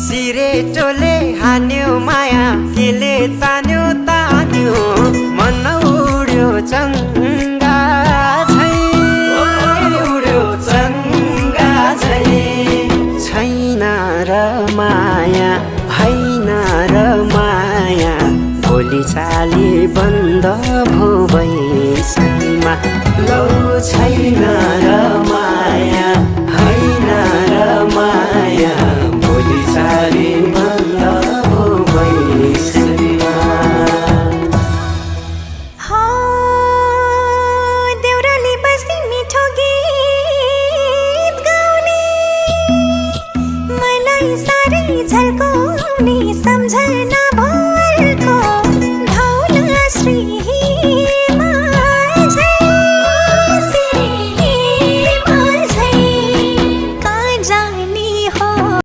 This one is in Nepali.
सिरेटोले हान्यो माया केले तान्यो तान्यो मन उड्यो चङ्गा झै उड्यो चङ्गा झै छैन र माया होइन र माया भोलि चाली बन्द भो बैसैमा लौ छैन र माया होइन र माया भोलि चाली बन्द भो बैसैमा देउराली बस्ती मिठो गीत गाउने मलाई साह्रै झल्काउने सम्झना